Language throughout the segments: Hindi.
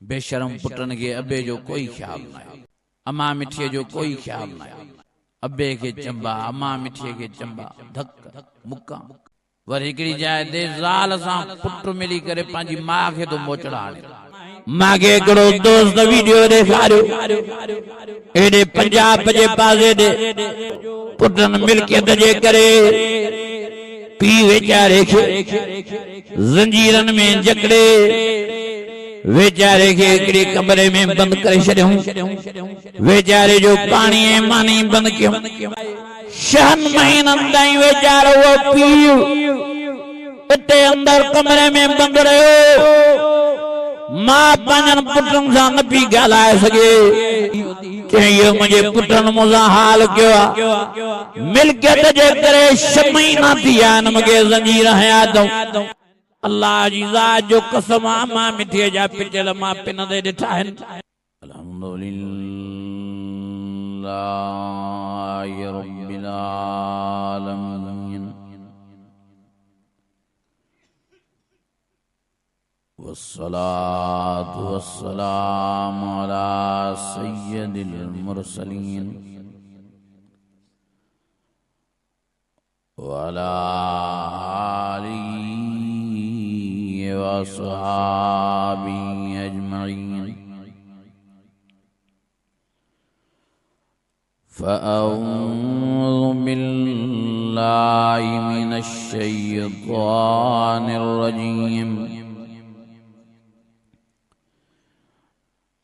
बेशरम पुटन के अबे जो कोई ख्याल ना है, अमा मिठिए जो कोई ख्याल ना है। अबे के चंबा अमा मिठिए के चंबा धक मुक्का वर हिकड़ी जाए दे ज़ाल सां पुट मिली करे पंहिंजी मां खे तो मोचड़ा आणे। मां खे हिकिड़ो दोस्त वीडियो ॾेखारियो एॾे पंजाब जे पासे ॾे पुटनि मिल्कियत जे करे पीउ वेचारे खे ज़ंजीरनि में जकड़े वेचारे खे हिकिड़े कमरे में बंद करे छॾियऊं। वेचारे जो पाणी ऐं मानी बंद कयूं। 6 महीननि ताईं वेचारो वो पीउ इते अंदर कमरे में बंद रहियो। मां पंहिंजनि पुटनि सां न पई ॻाल्हाए सघे। चई इहो मुंहिंजे पुटनि मूंसां हाल कयो आहे। मिल्कियत जे करे 6 महीना थी विया आहिनि मूंखे ज़ंजीर हया अथऊं। अल्लाह जी ज़ात जो कसम मां मिठीअ जा पिचल मां पिन ते ॾिठा आहिनि। अल्हम्दुलिल्लाहि रब्बिल आलमीन वस्सलातु वस्सलामु अला सय्यदिल मुरसलीन व अला आलिहि व अस्हाबिहि अजमईन। फ़अऊज़ु बिल्लाहि मिनश शैतानिर रजीम।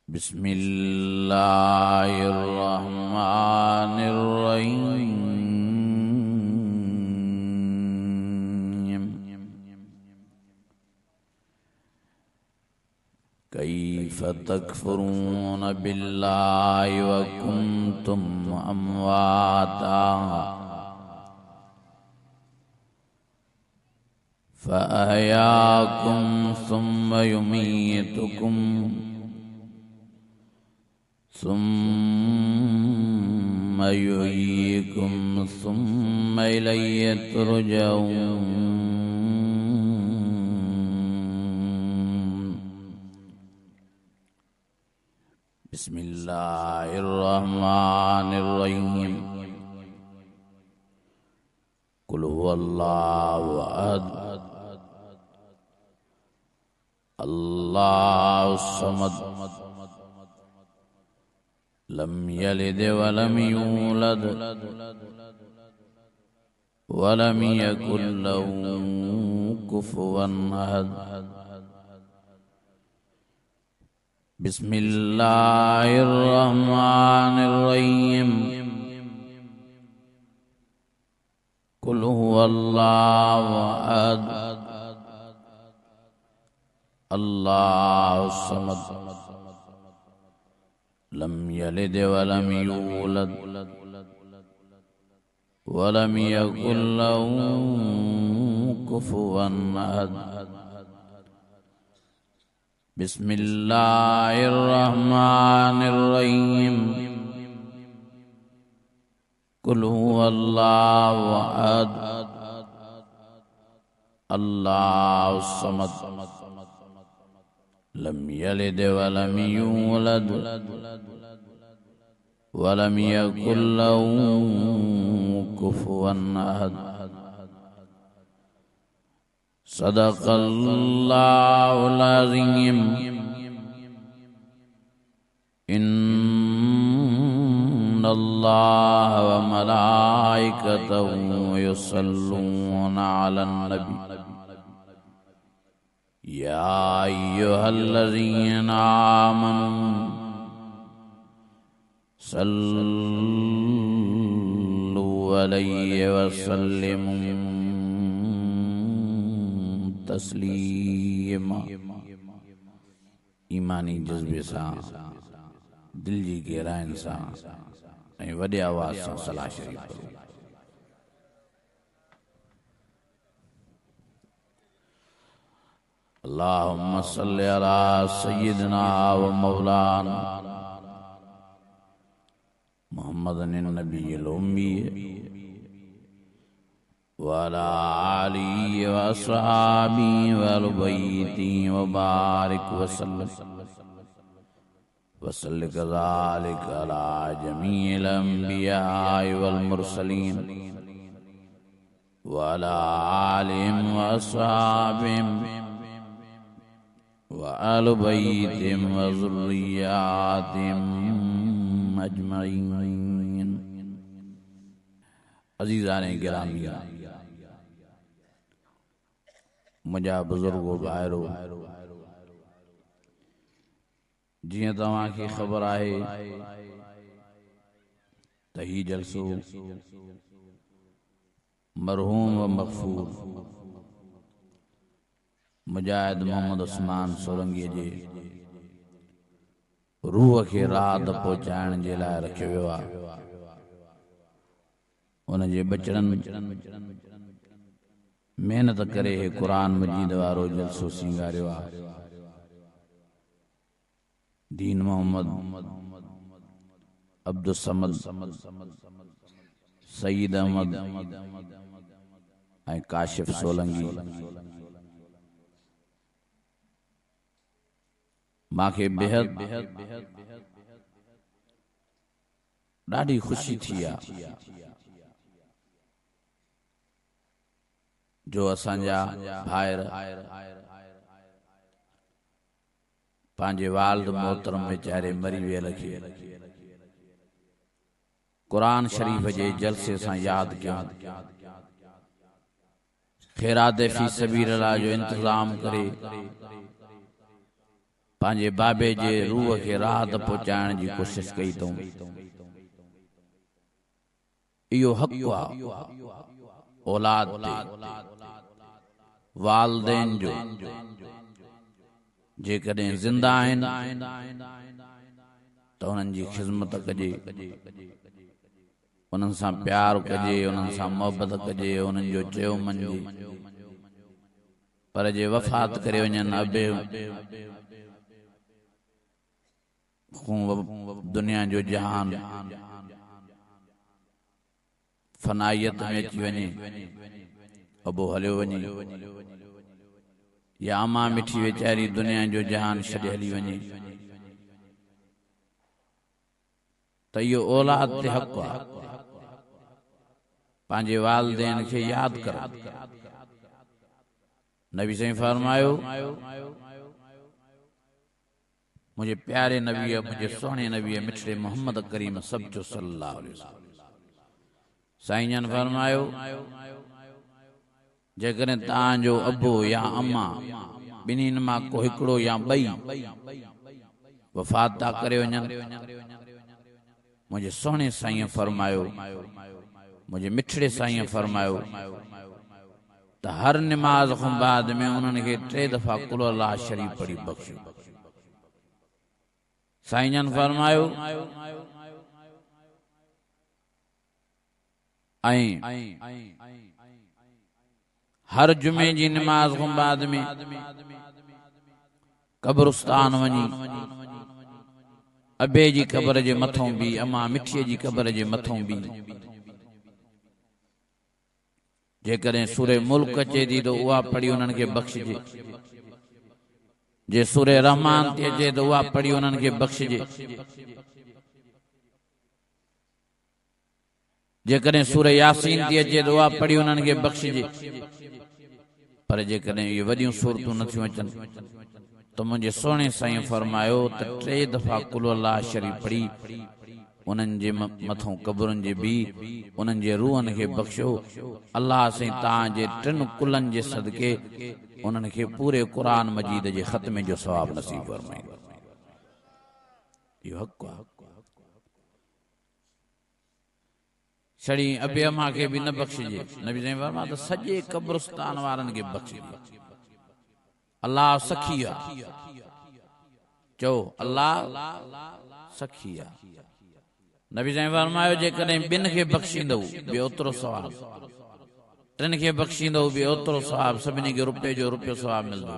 बिस्मिल्लाहिर्रहमानिर्रहीम। कैफ़ तकफ़ुरून बिल्लाहि व कुन्तुम अमवाता फ़अहयाकुम सुम्म युमीतुकुम सुम्म युहयीकुम सुम्म इलैहि तुरजऊन। बिस्मिल्लाहिर्रहमानिर्रहीम। कुल हुवल्लाहु अहद अल्लाहुस समद लम यलिद वलम यूलद वलम यकुल लहू कुफुवन अहद। बिस्मिल्लाहिर्रहमानिर्रहीम। कुल हुवल्लाहु अहद अल्लाहुस समद लम यलिद वलम यूलद वलम यकुल लहू कुफुवन अहद। बिस्मिल्लाहिर्रहमानिर्रहीम। कुल हुवल्लाहु अहद अल्लाहुस समद लम यलिद वलम यूलद वलम यकुल लहू कुफुवन अहद। सदक़ल्लाहुल अज़ीम। इन्नल्लाह व मलाइकतहु युसल्लूना अलन नबी या अय्युहल्लज़ीना आमनू सल्लू अलैहि व सल्लिमू तस्लीमा। ईमानी जज्बे सां दिल जी गहराइनि सां ऐं वॾे आवाज़ सां सलाह शरीफ़ करो। अल्लाहुम्मा सल्लि अला सय्यिदिना व मौलाना मुहम्मदिन नबिय्यिल उम्मी व अला आलिहि व अस्हाबिहि व अहलि बैतिहि व बारिक व सल्लम। वसल कज़ालिक अला जमील अंबिया'i वल मुरसलीन व अला आलिहिम व अस्हाबिहिम व आलि बैतिहिम व ज़ुर्रिय्यातिहिम अजमईन। अज़ीज़ाने गिरामी, मुंहिंजा बुज़ुर्गो भाइरो, जीअं तव्हांखे ख़बर आहे त ही जलसो मरहूम व मग़फ़ूर मुजाहिद मोहम्मद उस्मान सोलंकीअ जे रूह खे राहत पहुचाइण जे लाइ रखियो वियो आहे। उन जे बचड़नि महिनत करे क़ुरान मजीद वारो जलसो सिंगारियो आहे। दीन मोहम्मद, अब्दुल समद, सईद अहमद ऐं काशिफ सोलंकी मांखे बेहद ॾाढी ख़ुशी थी आहे जो असांजा भाइर पंहिंजे वालिद मोहतरम वेचारे मरी वियल खे क़ुरान शरीफ़ जे जलसे सां यादि कयूं, ख़ैरात फ़ी सबीलिल्लाह जो इंतज़ाम करे पंहिंजे बाबे जे रूह खे राहत पहुचाइण जी कोशिश कई अथऊं। इहो हक़ आहे औलाद ते, वालिदैन जो। जेकॾहिं ज़िंदा आहिनि त उन्हनि जी ख़िदमत कजे, उन्हनि सां प्यार कजे, उन्हनि सां मोहबत कजे, उन्हनि जो चयो मञिजे। पर जे वफ़ात करे वञनि अबे दुनिया जो जहान फनाइयत में अची वञे, अबो हलियो वञे, या अमा मिठी वेचारी दुनिया जो जहान छॾे हली वञे, त इहो औलाद ते हक़ आहे पंहिंजे वालिदैन खे यादि कर। नबी साईं फरमायो, मुंहिंजे प्यारे नबीअ, मुंहिंजे सुहिणे नबीअ मिठड़े मोहम्मद करीम सब्चो सल्लल्लाहु अलैहि वसल्लम साईं जन फरमायो, जेकॾहिं तव्हांजो अबो या अम्मा ॿिन्हिनि मां को हिकिड़ो या ॿई वफ़ात था करे वञनि, मुंहिंजे सुहिणे साईं फरमायो, मुंहिंजे मिठड़े साईं फरमायो त हर निमाज़ खां बाद में उन्हनि खे 3 दफ़ा कुल अल्लाह शरीफ पढ़ी बख़्शो। साईं जन फरमायो, ऐं हर जुमे जी निमाज़ खां बाद में कब्रिस्तान वञी अबे जी क़ब्र जे मथों बि, अमा मिठीअ जी क़ब्र जे मथों बि जेकॾहिं सूरे मुल्क अचे थी त उहा पढ़ी उन्हनि खे बख़्शिजे, जे सूरे रहमान ते अचे त उहा पढ़ी उन्हनि खे बख़्शिजे, जेकॾहिं सूरे यासीन ते अचे त उहा पढ़ी उन्हनि खे बख़्शिजे। पर जेकॾहिं इहे वॾियूं सूरतूं नथियूं अचनि त मुंहिंजे सुहिणे साईं फरमायो त 3 दफ़ा कुल अल्लाह शरीफ पढ़ी उन्हनि जे मथों क़ब्रुनि जे बि उन्हनि जे रूहनि खे बख़्शो। अल्लाह साईं तव्हांजे 3 कुलनि जे सदके उन्हनि खे पूरे क़ुरान मजीद जे ख़त्मे जो सवाब नसीब फरमाईंदो। इहो हक़ आहे। छड़ी अबे अमा खे बि न बख़्शिजे। नबी साईं फरमाया त सॼे क़ब्रिस्तान वारनि खे बख़्शिजे। अल्लाह सखी आहे, चओ अल्लाह सखी आहे। नबी साईं फरमायो, जेकॾहिं 2 खे बख़्शींदव बि ओतिरो सवाब, 3 खे बख़्शींदव बि ओतिरो सवाब, सभिनी खे रुपए जो रुपयो सवाब मिलंदो।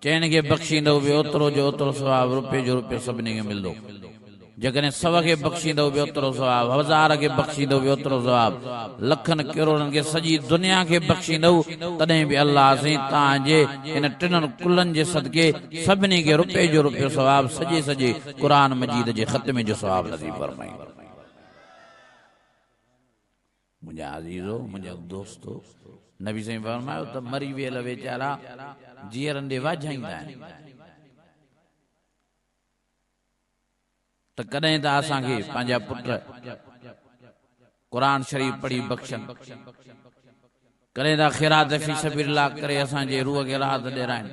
4 खे बख़्शींदव बि ओतिरो जो ओतिरो सवाब, रुपए जो रुपयो सभिनी खे मिलंदो। जकने 100 के बख्शींदो बि ओतिरो सवाब, 1000 के बख्शींदो बि ओतिरो सवाब, लखन करोड़न के सजी दुनिया के बख्शींदो तॾहिं बि अल्लाह से तांजे इन टिनन कुलन जे सदके सभिनी के रुपए जो रुपयो सवाब सजे सजे कुरान मजीद जे ख़त्मे जो सवाब नसीब फरमाई। मुंहिंजा अज़ीज़ो, मुंहिंजा दोस्तो, नबी साईं फरमायो त मरी वियल वेचारा जीअरनि ॾे वाझाईंदा आहिनि त कॾहिं त असांखे पंहिंजा पुट कुरान शरीफ़ पढ़ी बख़्शनि, कॾहिं त ख़िरात फ़ी सबीलिल्लाह करे असांजे रूह खे राहत ॾियराइनि,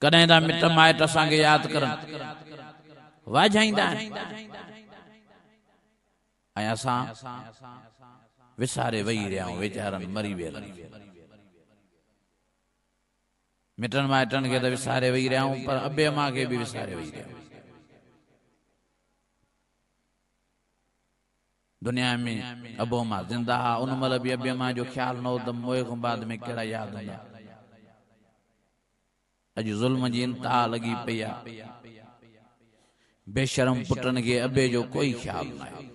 कॾहिं त मिट माइट असांखे यादि करनि, वाझाईंदा आहिनि ऐं असां विसारे वेही रहिया आहियूं वेचारनि मरी वियल मिटन माइटन के तो विसारे वेही रहिया आहियूं, पर अबे अम्मा के भी विसारे वेही रहिया आहियूं। दुनिया में अबो अम्मा जिंदा हा, उन महिल भी अबे अम्मा जो ख्याल न हो त मोए खां बाद में कहिड़ा याद हूंदा। अॼु ज़ुल्म जी इंतहा लगी पई आहे, बेशरम पुटन के अबे जो कोई ख्याल न आहे,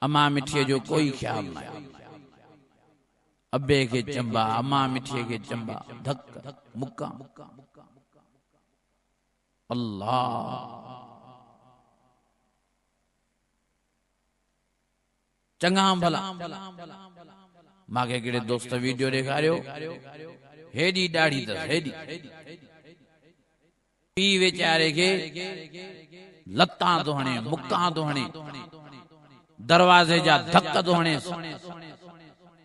अम्मा मिठीअ जो कोई ख्याल न आहे, अबे के चंबा, अम्मा मिठीअ के चंबा, धक मुक्का। अल्लाह चंगा भला मांखे केड़े दोस्त वीडियो ॾेखारियो, हेॾी ॾाढ़ी अथसि, हेॾी पी वेचारे के लत्तां तो हणे, मुक्का तो हणे, दरवाजे जा धक तो हणे,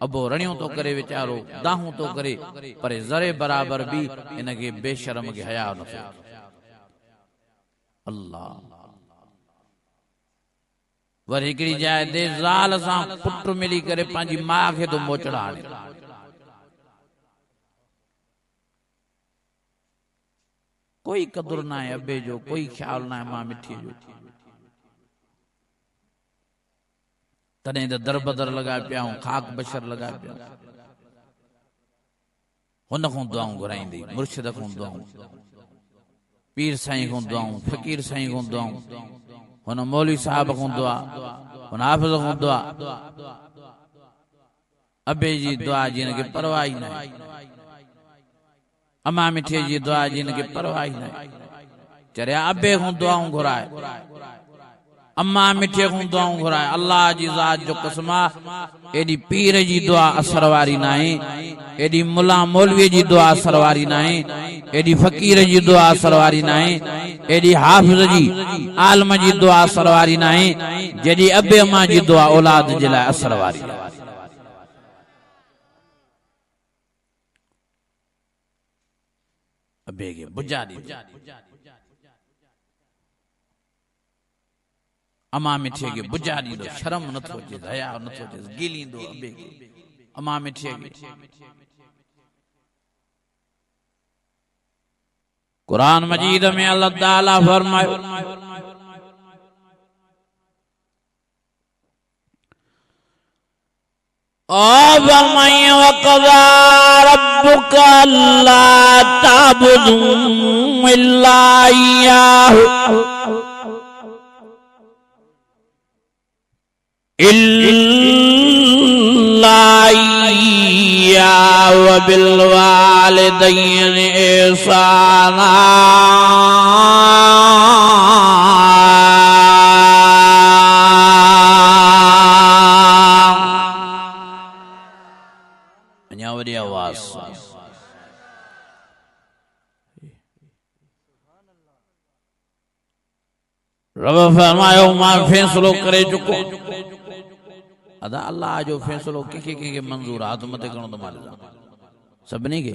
अबो रणियों तो करे वेचारो, दाहूं तो करे, पर ज़रे बराबर भी इनके बेशरम के हया न थिए। अल्लाह वर हिकड़ी जाए दे ज़ाल सां पुट मिली करे पंहिंजी मां खे तो मोचड़ा आणे, कोई कदुर ना है अबे जो, कोई ख्याल ना है मां मिठी जो। तॾहिं त दर बदर लगा पिया आहियूं, खाक बशर लगा पिया, हुन खां दुआऊं घुराईंदी, मुर्शिद खां दुआऊं, पीर साईं खां दुआऊं, फ़कीर साईं खां दुआऊं, हुन मौलवी साहब खां दुआ, हुन हाफ़िज़ खां दुआ, अबे जी दुआ जिन के परवाह ही न आहे, अम्मा मिठे जी दुआ जिन के परवाह ही न आहे, चरिया अबे खां दुआऊं घुराए, अम्मा मिठे खां दुआऊं घुराए। अल्लाह जी ज़ात जो कसम आहे, एडी पीर जी दुआ असर वारी नाहे, एडी मुला मौलवी जी दुआ असर वारी नाहे, एडी फ़कीर जी दुआ असर वारी नाहे, एडी हाफ़िज़ जी आलम जी दुआ असर वारी नाहे, जेडी अबे अम्मा जी दुआ औलाद जे लाइ असर वारी आहे। अबे के बुझा दी, अम्मा मिठे के बुझा दी, शर्म नथो अचे, हया नथो अचे, गिलींदो अबे के, अम्मा मिठे के। कुरान मजीद में अल्लाह ताला फरमायो, वक़ज़ा रब्बुका अल्ला ताबुदू इल्ला इय्याहु व बिल वालिदैनि इहसाना। अञा वॾी आवाज़ रब फरमायो, मां फैसलो करे चुको। अदा अल्लाह जो फैसलो के मंजूर आहे, तो मते करणो तो मालिक सभिनी के।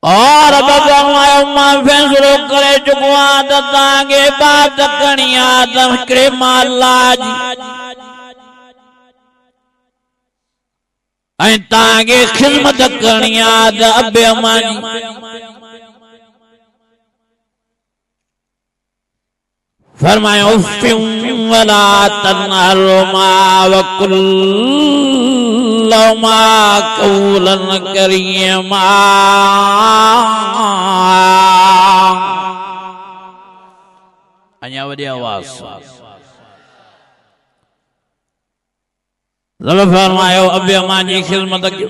और फरमायो, मां फैसलो करे चुको आहे त तव्हांखे बात करणी आहे त हिकिड़े अल्लाह जी, ऐं तव्हांखे ख़िदमत करणी आहे त अबे अम्मा जी। फरमायो, उफ़्फ़िन वला तन्हरुमा वकुल कुल्लमा कौलन करीमा। अञा वॾी आवाज़ ज़ल फरमायो अबे मां जी खिदमत कयो,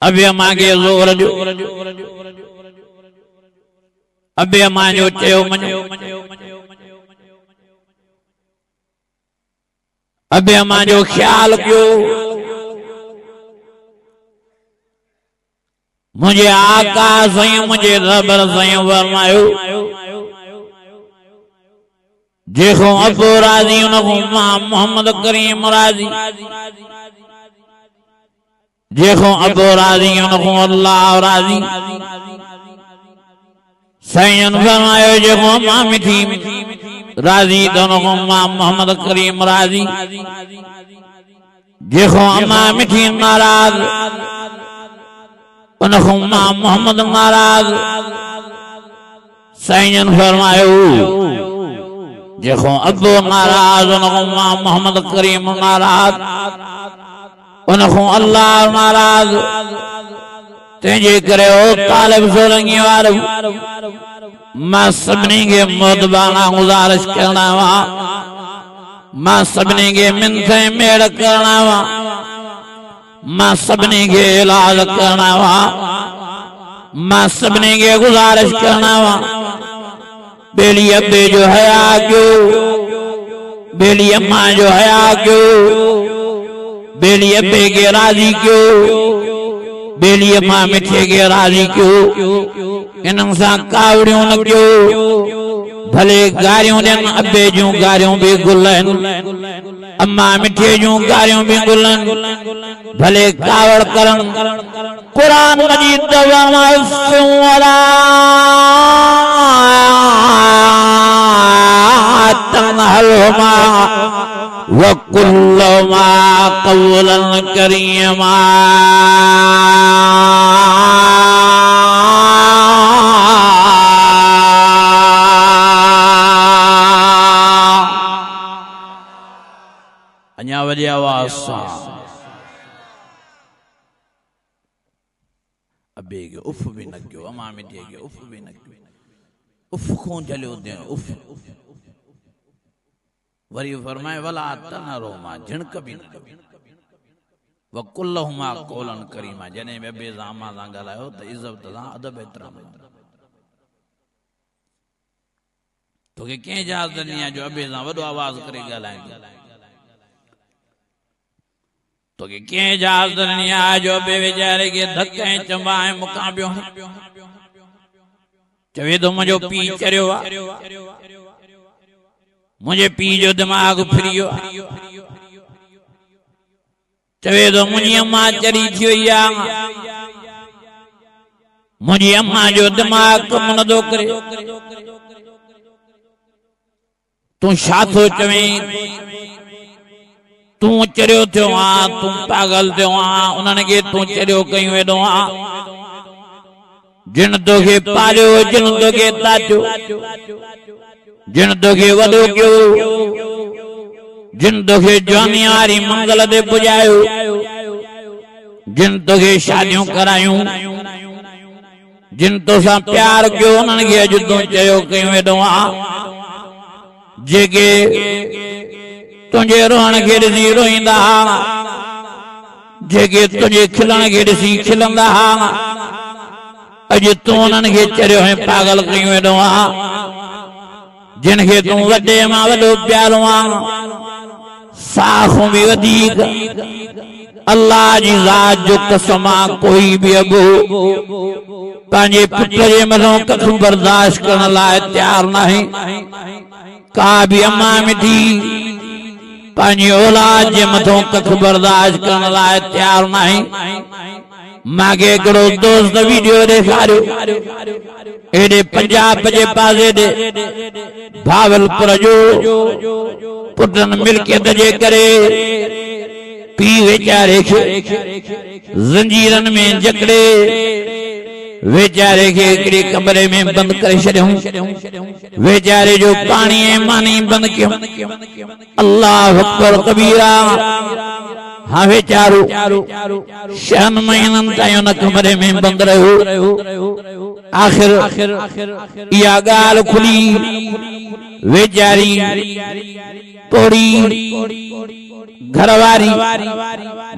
अबे मां खे ज़ोर ॾियो, अबे मां जो चयो मञो, अबे मां जो ख्याल कयो। मुझे आका साईं मुझे रब साईं फरमायो जेको अबो राज़ी उनको मां मोहम्मद करीम राज़ी, जेको अबो राज़ी उनको अल्लाह राज़ी। साईं फरमायो जेको मां मिठी राज़ी दोनों मां मोहम्मद करीम राज़ी, जेको मां मिठी नाराज उनको मां मोहम्मद नाराज। साईं फरमायो जेको अबो नाराज उनको मां मोहम्मद करीम नाराज, उनको अल्लाह नाराज। तेजे करे ओ तालिब सोरंगी वारो मां सभिनी खे मोदबाना गुज़ारिश करना वा, मां सभिनी खे मिन्थे मेड़ करना वा, मां सभिनी खे इलाज करना वा, मां सभिनी खे गुज़ारिश करना वा। बेली अब्बे जो हया क्यों, बेली अम्मा जो हया क्यों, बेली अब्बे के राजी क्यों, बेली अम्मा मिठे के राजी क्यों। इन्हनि सां कावड़ियूं न कयो, भले गारियूं ॾियनि, अब्बे जूं गारियूं भी गुल आहिनि, अम्मा मिठे जूं गारियूं भी गुल आहिनि, भले कावड़ करनि। कुरान मजीद तनहलहुमा वकुल्लहुमा कौलन करीमा। अञा वॾी आवाज़ सां अबे के उफ भी न कयो, अम्मा मिठे के उफ भी न कयो, उफ को जलियो दे उफ। वरी फरमाए वला तनहलहुमा झिणक भी न कयो, वकुल्लहुमा कौलन करीमा। जने में अबे सां अम्मा सां ॻाल्हायो त इज़त सां अदब एतिराम। तोखे कंहिं इजाज़त ॾिनी आहे जो अबे सां वॾो आवाज़ करे ॻाल्हाईंदो? तोखे कंहिं इजाज़त ॾिनी आहे जो अबे वीचारे खे धक ऐं चंबा ऐं मुकां पियो चवे थो मुंहिंजो पीउ चरियो आहे, मुंहिंजे पीउ जो दिमाग़ फिरियो आहे, चवे थो मुंहिंजी अम्मा चरी थी वई आहे, मुंहिंजी अम्मा जो दिमाग़ कम नथो करे। तूं छा थो चवें? तूं चरियो थियो आहे, तूं पागल थियो आहे, उन्हनि खे तूं चरियो कयूं वेठो आहे। जिन तोखे पालियो, जिन तोखे ताटियो, जिन तोखे वॾो कयो, जिन तोखे जवानी वारी मंगल ते पुॼायो, जिन तोखे शादियूं करायूं, जिन तोसां प्यार कयो, उन्हनि खे अॼु तूं चरियो कयूं वेठो आहे। जेके तुझे रोहण खे ॾिसी रोईंदा हुआ, जेके तुझे खिलण खे ॾिसी खिलंदा हुआ, अॼु तूं उन्हनि खे चरियो ऐं पागल कयूं वेठो आहे। जिन खे तूं वॾे मां वॾो प्यारो आहे, साखों भी वधीक अल्लाह जी ज़ात जो कसम आहे, कोई भी अबो पंहिंजे पुट जे मथां कख बर्दाश्त करण लाइ तयार नाहे। का भी अम्मा मिठी पंहिंजी औलाद जे मथां कख बर्दाश्त करण लाइ तयार नाहे। मांखे हिकिड़ो दोस्त वीडियो ॾेखारियो, एॾे पंजाब जे पासे ॾे भावलपुर जो पुटनि मिल्कियत जे करे पीउ वीचारे खे ज़ंजीरनि में जकड़े वेचारे के हिकिड़ी कमरे में बंद करे छॾियऊं। वेचारे जो पाणी ऐं मानी बंद कयूं। अल्लाह अकबर कबीरा। हाँ वेचारो 6 महीननि ताईं उन कमरे में बंद रहियो। आखिर इहा ॻाल्हि खुली। वेचारी पोड़ी घरवारी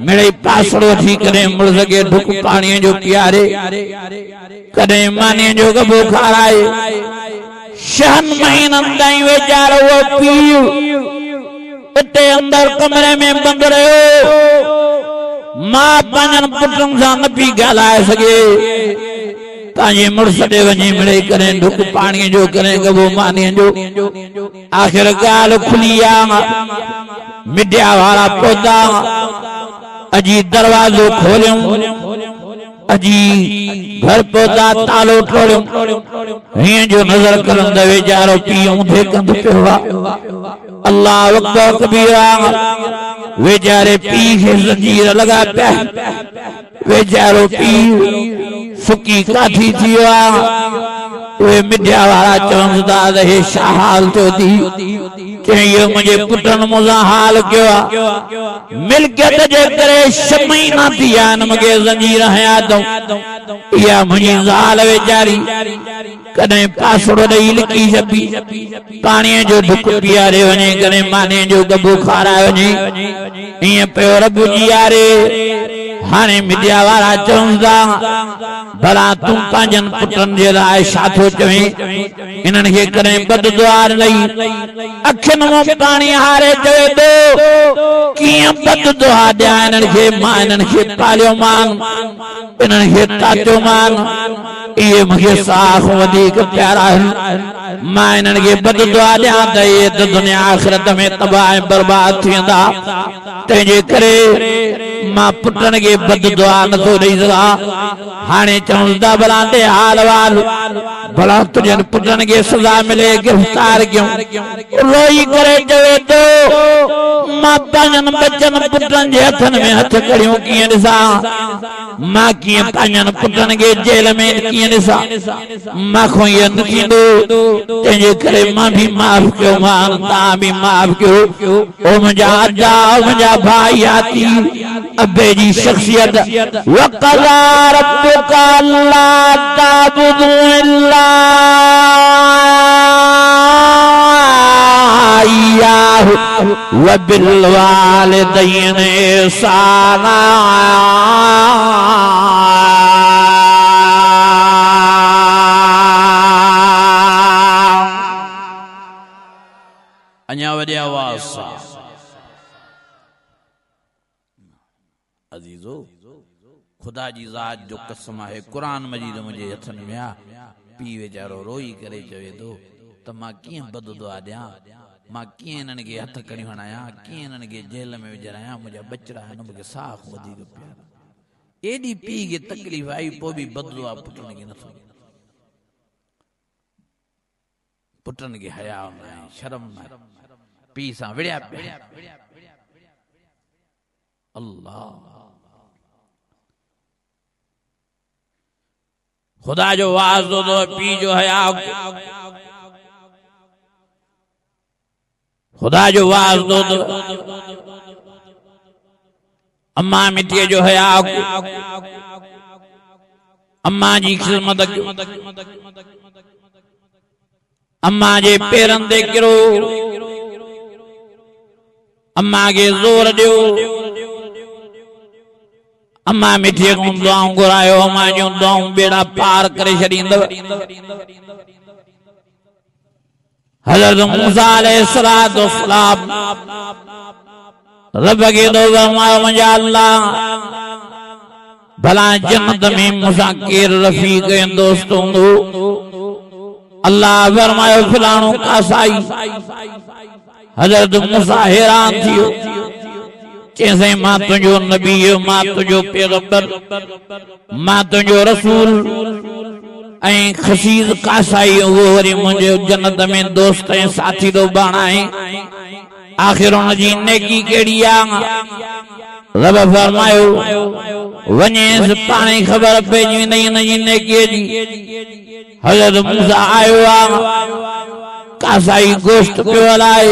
मिड़ई पासड़ो थी करे मुड़स खे ढुक पाणीअ जो पीआरे, कॾहिं मानीअ जो गबो खाराए। 6 महीननि ताईं वेचारो वो पीउ उते अंदर कमरे में बंद रहियो। मां पंहिंजनि पुटनि सां न पई ॻाल्हाए सघे। पंहिंजे मुड़स ॾे वञी मिड़ई करे ढुक पाणीअ जो करे गबो मानीअ जो। आख़िर ॻाल्हि खुली आ। मीडिया वारा पहुता। अजी दरवाजो खोलियूं। अजी घर पहुता तालो टोड़ियूं। हीअं जो नज़र करन त वेचारो पीउ ऊंधे कंद पियो आहे। अल्लाह अकबर कबीरा। वेचारे पीउ खे ज़ंजीर लॻा पिया। वेचारो पीउ सुकी काठी थी वियो आहे। उहे मीडिया वारा चवनि था त हे छा हाल थियो थी। चई इहो मुंहिंजे पुटनि मूंसां हाल कयो आहे। मिल्कियत जे करे 6 महीना थी विया आहिनि मूंखे ज़ंजीर हया अथऊं। इहा मुंहिंजी ज़ाल वेचारी कॾहिं पासड़ो ॾेई लिकी छॾी। पाणीअ जो ढुक पीआरे वञे, कॾहिं मानीअ जो गबो खाराए वञे। ईअं पियो रब जी यारे। हाणे मीडिया वारा चवनि था भला तूं पंहिंजनि पुटनि जे लाइ छा थो चवें। इन्हनि खे कॾहिं बददुआ ॾिनई। अखियुनि मां पाणी हारे चवे थो कीअं बददुआ ॾियां इन्हनि खे। मां इन्हनि खे पालियो मान, इन्हनि खे ताचो मान। इहे मूंखे साख वधीक प्यारा आहिनि। मां इन्हनि खे बददुआ ॾियां त इहे त दुनिया आख़िरत में तबाह ऐं बर्बाद थी वेंदा। तंहिंजे करे मां पुटनि खे बददुआ नथो ॾेई सघां। हाणे चवनि था भला ते हाल वाल भला तुंहिंजनि पुटनि खे सज़ा मिले, गिरफ़्तार कयूं। रोई करे चवे थो मां पंहिंजनि बचनि पुटनि जे हथनि में हथ कड़ियूं कीअं ॾिसां। मां कीअं पंहिंजनि पुटनि खे जेल में कीअं ॾिसां। माखो इहो न थींदो। तंहिंजे करे मां बि माफ़ कयो मान, तव्हां बि माफ़ कयो। ओ मुंहिंजा अजा, ओ मुंहिंजा भाई आती अबे जी शख्सियत। वक़ज़ा रब्बुका अल्ला ताबुदू इल्ला इय्याहु व बिल वालिदैनि इहसाना। अञा वॾे आवाज़ सां अजीजो खुदा जी ज़ात जो कसम आहे। कुरान मजीद मुंहिंजे हथनि में आहे। पीउ वेचारो रोई करे चवे थो त मां कीअं बददुआ ॾियां, मां कीअं इन्हनि खे हथ खणी हणायां, कीअं इन्हनि खे जेल में विझायां। मुंहिंजा बचड़ा आहिनि, मूंखे साख वधीक प्यारा। एॾी पीउ खे तकलीफ़ आई पोइ बि बददुआ पुटनि खे नथो। पुटनि खे हया न आहे, शर्म न आहे। पीउ सां विड़िया पिया। अल्लाह खुदा जो वाज़ो तो पीउ जो हया। खुदा जो वाज़ो तो अम्मा मिट्टी जो हया। अम्मा जी खिदमत कयो। अम्मा जे पेरनि ते किरो। अम्मा के ज़ोर ॾियो। अम्मा मिठीअ खां दुआऊं घुरायो। अम्मा जूं दुआऊं बेड़ा पार करे छॾींदव। हज़रत मूसा अलैहिस्सलातु वस्सलाम रब खे तो फरमायो मुंहिंजा अल्लाह भला जन्नत में मूंसां केरु रफ़ीक ऐं दोस्त हूंदो। अल्लाह फरमायो फलाणो कासाई। हज़रत मूसा हैरान थी वियो। चैसे मां तुझो नबी, मां तुझो पैगंबर, मां तुझो रसूल ऐं खसीद कासाई वो वरी मुझे जन्नत में दोस्त ऐं साथी तो बणाए। आखिर उन जी नेकी केड़ी आ। रब फरमायो वञेसि पाणे ख़बर पइजी वेंदई हिनजी नेकीअ जी। हज़रत मूसा आयो आहे कासाई गोश्त पियो हलाए।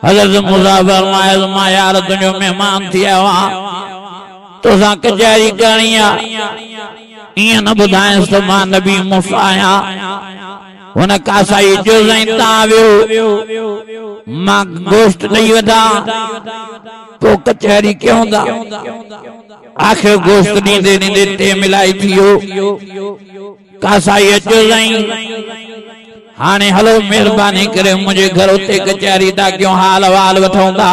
हज़रत मूसा फरमायो मां यार तुंहिंजो महिमान थी आयो आहियां तोसां कचहरी करणी आहे। ईअं न ॿुधायसि त मां नबी मूसा आहियां। हुन कासाई जो साईं तव्हां वियो मां गोश्त ॾेई वठां पोइ कचहरी कयूं था। आख़िर गोश्त ॾींदे ॾींदे टे मिलाई थी वियो। कासाई अचो साईं हाणे हलो महिरबानी करे मुंहिंजे घर उते कचहरी था कयूं हाल वाल वठूं था।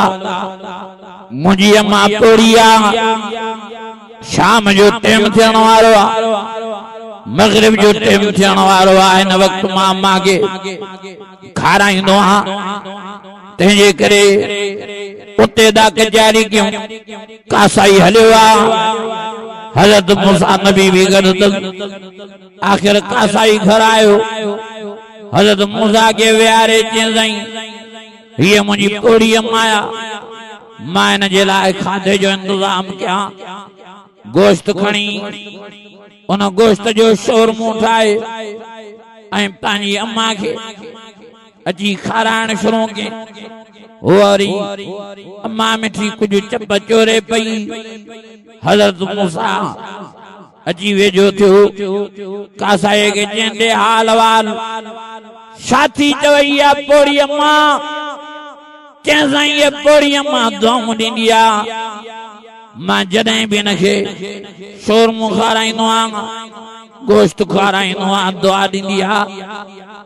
मुंहिंजी अम्मा पोड़ी आहे शाम जो टाइम थियण वारो आहे मग़रिब जो टाइम थियण वारो आहे। हिन वक़्तु मां अम्मा खे खाराईंदो आहियां तंहिंजे करे उते दा कचहरी कयूं। कासाई हलियो आहे हज़रत मूसा नबी भी गॾु अथसि। आख़िर कासाई घर आयो हज़रत मूसा खे विहारे चयईं साईं हीअ मुंहिंजी पोड़ी अम्मा आहे मां हिन जे लाइ खाधे जो इंतज़ाम कयां। गोश्त खणी उन गोश्त जो शोरमो ठाहे ऐं पंहिंजी अम्मा खे अची खाराइण शुरू कयईं। वरी अम्मा मिठी कुझु चप चोरे पई। हज़रत मूसा अची वेझो थियो कासाई खे चईं हाल वाल छा थी चवई आहे पोड़ी अम्मा। चईं साईं इहा पोड़ी अम्मा दुआऊं ॾींदी आहे मां जॾहिं बि हिनखे शोरमो खाराईंदो आहियां गोश्त खाराईंदो आहियां दुआ ॾींदी आहे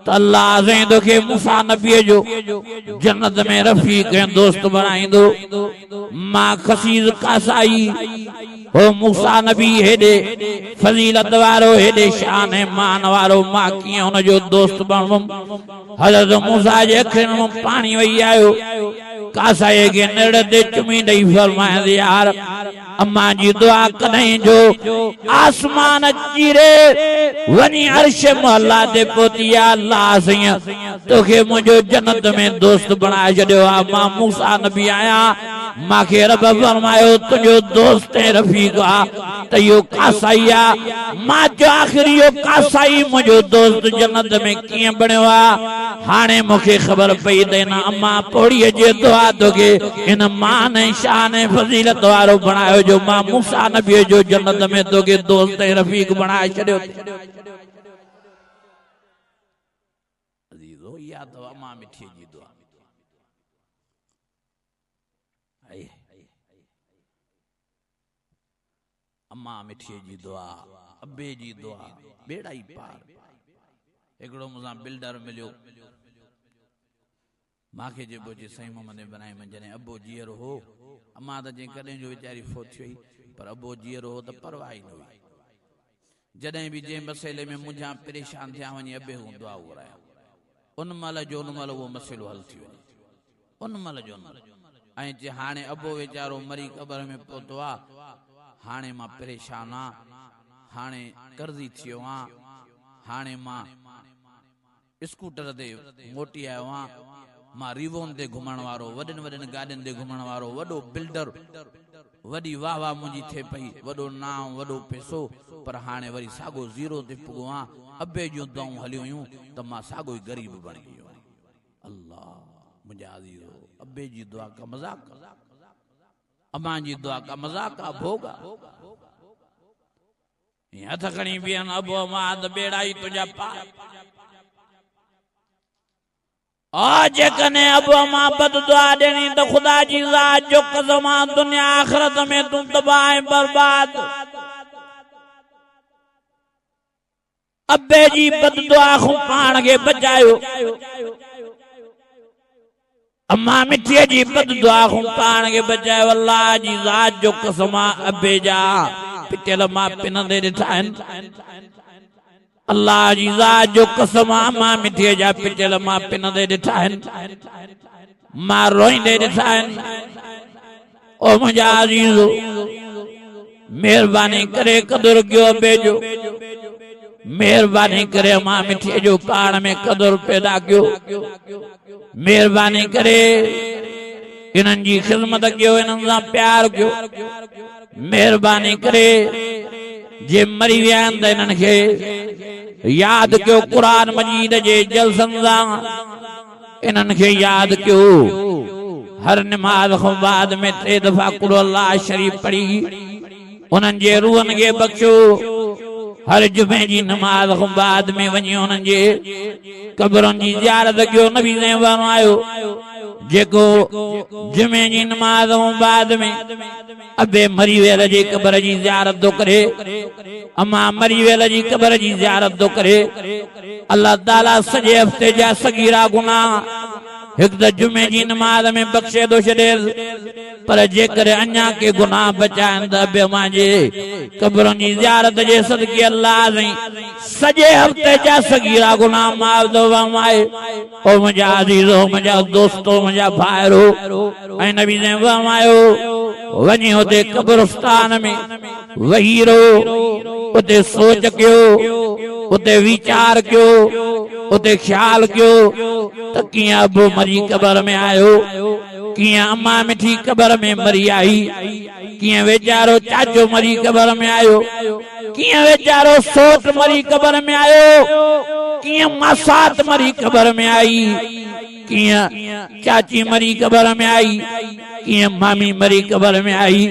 त अल्लाह असां तोखे मूसा नबीअ जो जन्नत में रफ़ीक ऐं दोस्त बणाईंदो। मां खसीस कासाई हो मूसा नबी हेॾे फज़ीलत वारो हेॾे शान ऐं मान वारो मां कीअं हुनजो दोस्त बणुमि। हज़रत मूसा जे अखियुनि में पाणी वही आयो। कासाई खे निड़ ते चुमी ॾेई फरमाईंदी यार अम्मा जी दुआ कॾहिं जो आसमान चीरे वञी अर्श मोहल्ला ते पहुती आहे। अल्लाह साईं तोखे मुंहिंजो जन्नत में दोस्त बणाए छॾियो आहे। मां मूसा नबी आहियां मांखे रब फरमायो तुंहिंजो दोस्त ऐं रफ़ीक आहे त इहो कासाई आहे। मां चयो आख़िर इहो कासाई मुंहिंजो दोस्त जन्नत में कीअं बणियो आहे। हाणे मूंखे ख़बर पई त हिन अम्मा पोड़ीअ जे दुआ तोखे हिन मान ऐं शान ऐं फज़ीलत वारो बणायो जो मां मूसा नबीअ जो जन्नत में तोखे दोस्त ऐं रफ़ीक बणाए छॾियो। इहा अथव अम्मा मिठीअ जी दुआ। अम्मा मिठीअ जी दुआ अबे जी दुआ बेड़ा ई पार। हिकिड़ो मूंसां बिल्डर मिलियो मांखे चइबो जे साईं मोहम्मद इब्राहिम जॾहिं अबो जीअरो हो अम्मा त चई कॾहिं जो वीचारी फोत थी वई पर अबो जीअरो हो त परवाह ई न हुई। जॾहिं बि जंहिं मसइले में मुंहिंजा परेशान थिया वञी अबे हूं दुआ घुराया उन महिल जो उन महिल उहो मसइलो हल थी वञे उन महिल जो ऐं जे हाणे अबो वीचारो मरी क़बर में पहुतो आहे। हाणे मां परेशान आहियां हाणे कर्ज़ी थियो आहियां हाणे मां स्कूटर ते मोटी आयो आहियां मां रिवोन ते घुमण वारो वॾनि वॾनि गाॾियुनि ते घुमण वारो वॾो बिल्डर वॾी वाह वाह मुंहिंजी थिए पई वॾो नाम वॾो पैसो पर हाणे वरी साॻो ज़ीरो ते पुॻो आहियां। अबे जूं दुआऊं हलियूं हुयूं त मां साॻो ई ग़रीब बणी वियो। अल्लाह मुंहिंजा अज़ीज़ो अबे जी दुआ का मज़ाक अम्मा जी दुआ का मज़ाक आहे भोग आहे। हथ खणी बीहनि अबो अम्मा त बेड़ा ई तुंहिंजा पार। जेकॾहिं अबो अम्मा बद दुआ ॾियणी त ख़ुदा जी ज़ात जो कसम आहे दुनिया आख़िरत में तूं तबाह ऐं बर्बाद। अबे जी बद दुआ खां पाण खे बचायो। अम्मा मिठीअ जी बद दुआ खां पाण खे बचायो। अल्लाह जी ज़ात जो कसम आहे अबे जा पिटियल मां पिनंदे ॾिठा आहिनि। अल्लाह जी ज़ात जो कसम आहे मां मिठीअ जा पिटियल मां पिनंदे ॾिठा आहिनि मां रोईंदे ॾिठा आहिनि। ओ मुंहिंजा अज़ीज़ो महिरबानी करे क़दुरु कयो अबे जो मेहरबानी करे मां मिठीअ जो पाण में क़दुरु पैदा कयो। मेहरबानी करे इन्हनि जी ख़िदमत कयो, इन्हनि सां प्यार कयो। मेहरबानी करे जे मरी विया आहिनि त इन्हनि खे यादि कयो, क़ुरान मजीद जे जलसनि सां इन्हनि खे यादि कयो। हर नमाज खां बाद में 3 दफ़ा कुल अल्लाह शरीफ पढ़ी उन्हनि जे रूहनि खे बख़्शो। हर जुमे जी नमाज खां बाद में वञी उन्हनि जे कब्रनि जी ज़ियारत कयो। नबी ने फरमायो जेको जुमे जी नमाज खां बाद में अबे मरी वियल जी कब्र जी ज़ियारत थो करे, अमा मरी वियल जी कब्र जी ज़ियारत थो करे, अल्लाह ताला सॼे हफ़्ते जा सगीरा गुनाह हिकु त जुमे जी नमाज में बख़्शे थो छॾे। पर जेकर अञा के गुनाह बचाइनि त अबे मां जे कब्रनि जी ज़ियारत जे सदके अल्लाह सॼे हफ़्ते जा सगीरा गुनाह माफ़ थो फरमाए। ओ मुंहिंजा अज़ीज़ो, मुंहिंजा दोस्तो, मुंहिंजा भाइरो, ऐं नबी ने फरमायो वञी हुते कब्रिस्तान में वेही रहो, उते सोच कयो, उते वीचार कयो, उते ख्याल कयो त कीअं अबो मरी कब्र में आयो, कीअं अम्मा मिठी कब्र में मरी आई, कीअं वेचारो चाचो मरी कब्र में आयो, कीअं वेचारो सोट मरी कब्र में आयो, कीअं मासात मरी कब्र में आई, कीअं चाची मरी कब्र में आई, कीअं मामी मरी कब्र में आई।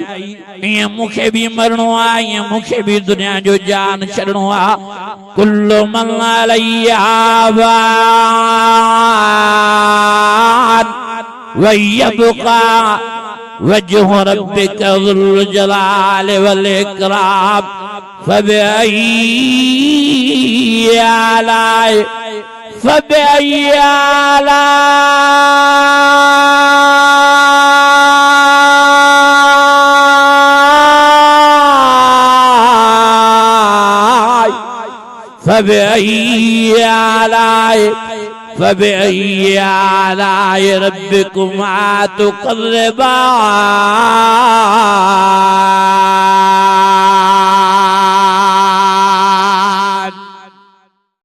ईअं मूंखे भी मरणो आहे, ईअं मूंखे भी दुनिया जो जान छॾणो आहे। कुल्लु मन अलैहा व यबका वजहु रब्बिका ज़ुल जलाल वल इकराम फबिअय्यि आलाइ फबिअय्यि आलाइ रब्बिकुमा तुकज़्ज़िबान।